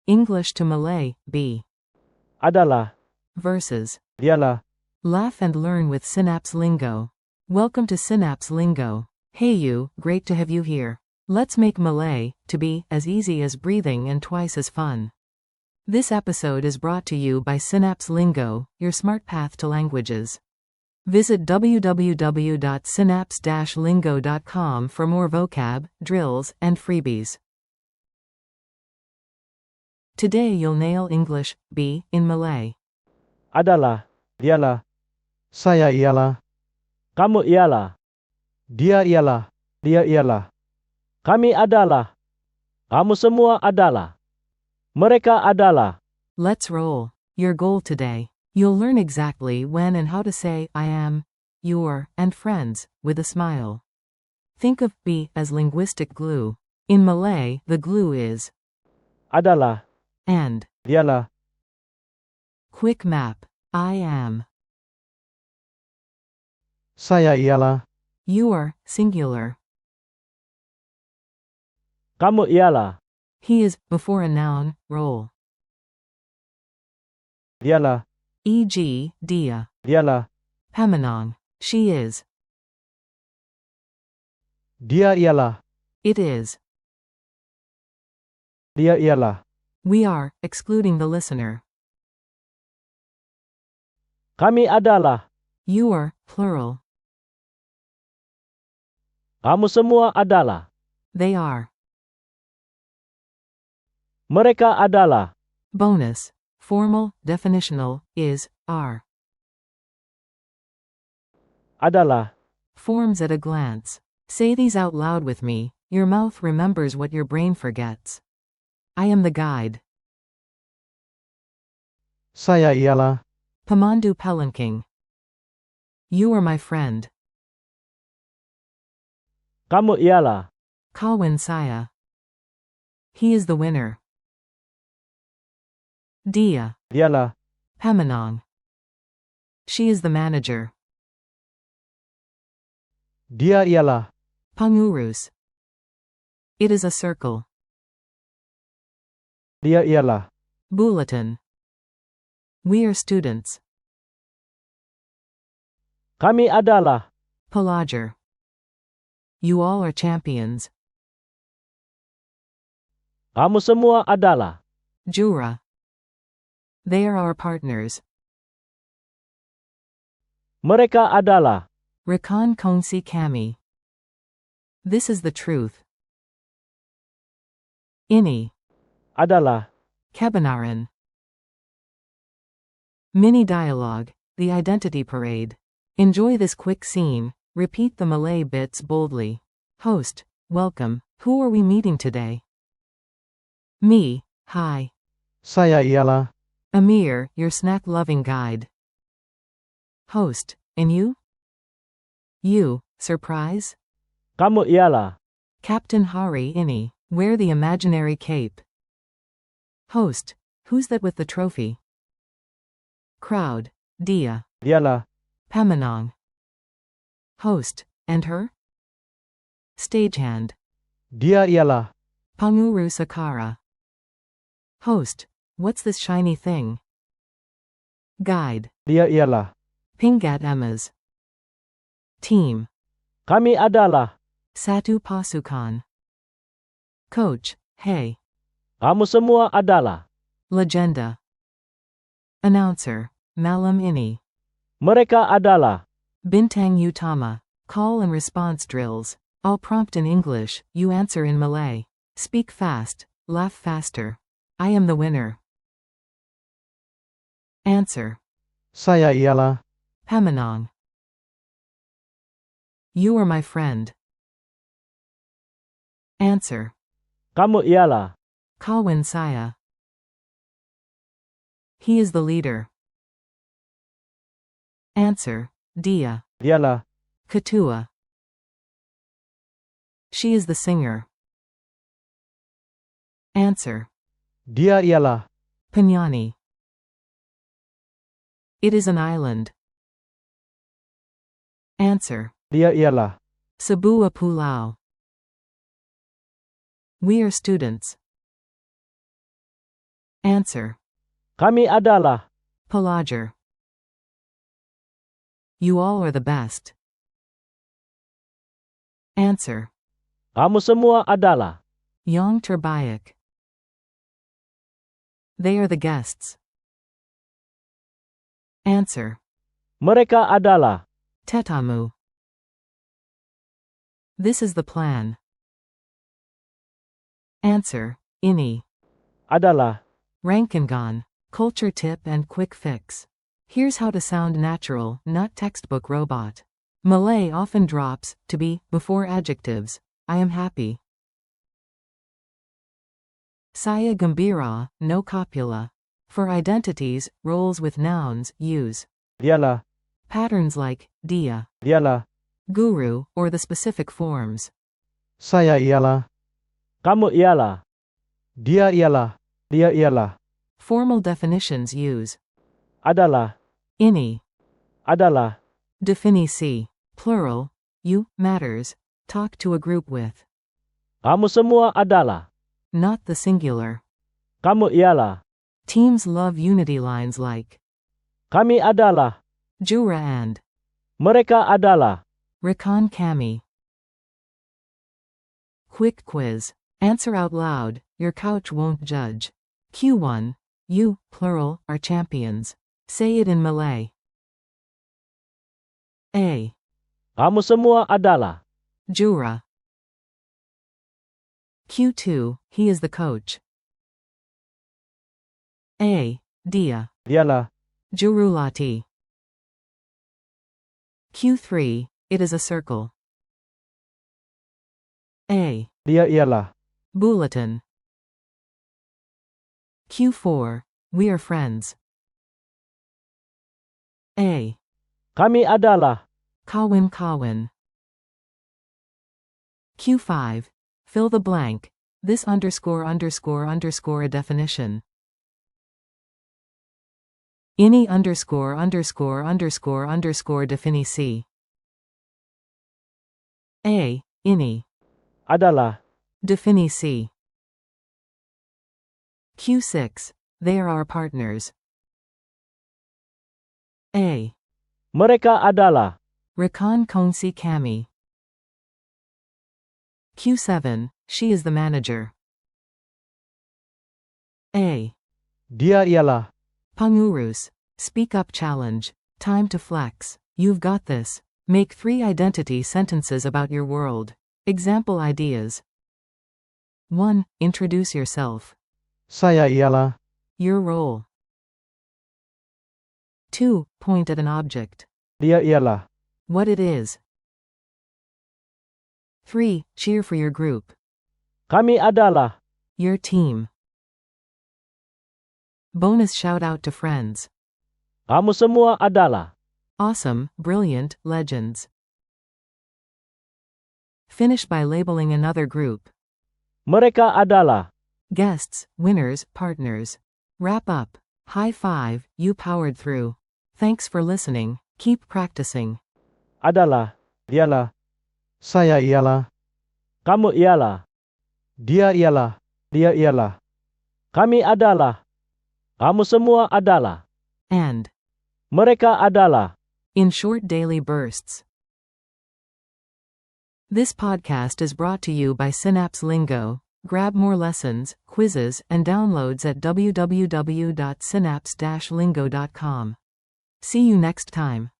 English to Malay, be. Adalah. Versus. Dialah. Laugh and learn with SynapseLingo. Welcome to SynapseLingo. Hey you, great to have you here. Let's make Malay, to be, as easy as breathing and twice as fun. This episode is brought to you by SynapseLingo, your smart path to languages. Visit www.synapse-lingo.com for more vocab, drills, and freebies. Today you'll nail English, be, in Malay. Adalah. Dialah. Saya ialah. Kamu ialah. Dia ialah. Dia ialah. Kami adalah. Kamu semua adalah. Mereka adalah. Let's roll. Your goal today. You'll learn exactly when and how to say I am, your, and friends, with a smile. Think of be as linguistic glue. In Malay, the glue is Adalah. and. Dialah. Quick map. I am. Saya ialah. Your, singular. Kamu ialah. He is, before a noun, roll. Dialah. E.g., dia. Dialah. Pemenang. She is. Dia ialah. It is. Dia ialah. We are, excluding the listener. Kami adalah. Your, plural. Kamu semua adalah. They are. Mereka adalah. Bonus. Formal, definitional, is, are. Adalah. Forms at a glance. Say these out loud with me. Your mouth remembers what your brain forgets. I am the guide. Saya ialah. Pemandu Pelengking. You are my friend. Kamu ialah. Kawan saya. He is the winner. Dia. Dialah. Pemenang. She is the manager. Dia ialah. Pengurus. It is a circle. Dia ialah. Bulletin. We are students. Kami adalah. Pelajar. You all are champions. Kamu semua adalah. Jura. They are our partners. Mereka adalah. Rekan kongsi kami. This is the truth. Ini. Adalah. Kebenaran. Mini dialogue. The identity parade. Enjoy this quick scene. Repeat the Malay bits boldly. Host. Welcome. Who are we meeting today? Me. Hi. Saya ialah. Amir, your snack-loving guide. Host. And you? You. Surprise? Kamu ialah. Captain Hari ini. Wear the imaginary cape. Host. Who's that with the trophy? Crowd. Dia. Dialah. Pemenang. Host. And her? Stagehand. Dia ialah. Pengurus Akara. Host. What's this shiny thing? Guide. Dia ialah. Pingat Emas. Team. Kami adalah. Satu Pasukan. Coach. Hey. Kamu semua adalah. Legenda. Announcer. Malam ini. Mereka adalah. Bintang Utama. Call and response drills. I'll prompt in English, you answer in Malay. Speak fast, laugh faster. I am the winner. Answer. Saya ialah. Pemenang. You are my friend. Answer. Kamu ialah. Kawan saya. He is the leader. Answer. Dia. Dialah. Ketua. She is the singer. Answer. Dia ialah. Penyanyi. It is an island. Answer. Dia ialah. Sebuah pulau. We are students. Answer. Kami adalah. Pelager. You all are the best. Answer. Kamu semua adalah. Yang terbaik. They are the guests. Answer. Mereka adalah. Tetamu. This is the plan. Answer. Ini. Adalah. Rankingan. Culture tip and quick fix. Here's how to sound natural, not textbook robot. Malay often drops to be before adjectives. I am happy. Saya gembira, no copula. For identities, roles with nouns, use Dialah. patterns like dia, Dialah. guru, or the specific forms. Saya ialah. Kamu ialah. Dia ialah. Dia ialah. Formal definitions use Adalah. ini, Adalah. definisi, plural, you, matters, talk to a group with, Kamu semua adalah. not the singular. Kamu ialah. Teams love unity lines like Kami adalah. jura and Mereka adalah. rekan kami. Quick quiz. Answer out loud, your couch won't judge. Q1. You, plural, are champions. Say it in Malay. A. Kamu semua adalah. Jura. Q2. He is the coach. A. Dia. Dialah. Jurulati. Q3. It is a circle. A. Dia ialah. Bulletin. Q4. We are friends. A. Kami adalah. Kawin kawin. Q5. Fill the blank. This underscore underscore underscore a definition. Ini underscore underscore underscore underscore definisi. A. Ini. Adalah. Definisi. Q6. They are our partners. A. Mereka adalah. Rekan kongsi kami. Q7. She is the manager. A. Dia ialah. Pangurus. Speak up challenge. Time to flex. You've got this. Make 3 identity sentences about your world. Example ideas. 1. Introduce yourself. Saya ialah. Your role. 2. Point at an object. Dia ialah. What it is. 3. Cheer for your group. Kami adalah. Your team. Bonus shout out to friends. Kamu semua adalah. Awesome, brilliant, legends. Finish by labeling another group. Mereka adalah. Guests, winners, partners. Wrap up. High five, you powered through. Thanks for listening. Keep practicing. Adalah. Dialah. Saya ialah. Kamu ialah. Dia ialah. Dia ialah. Kami adalah. Kamu semua adalah. And. Mereka adalah. In short daily bursts. This podcast is brought to you by SynapseLingo. Grab more lessons, quizzes, and downloads at www.synapse-lingo.com. See you next time.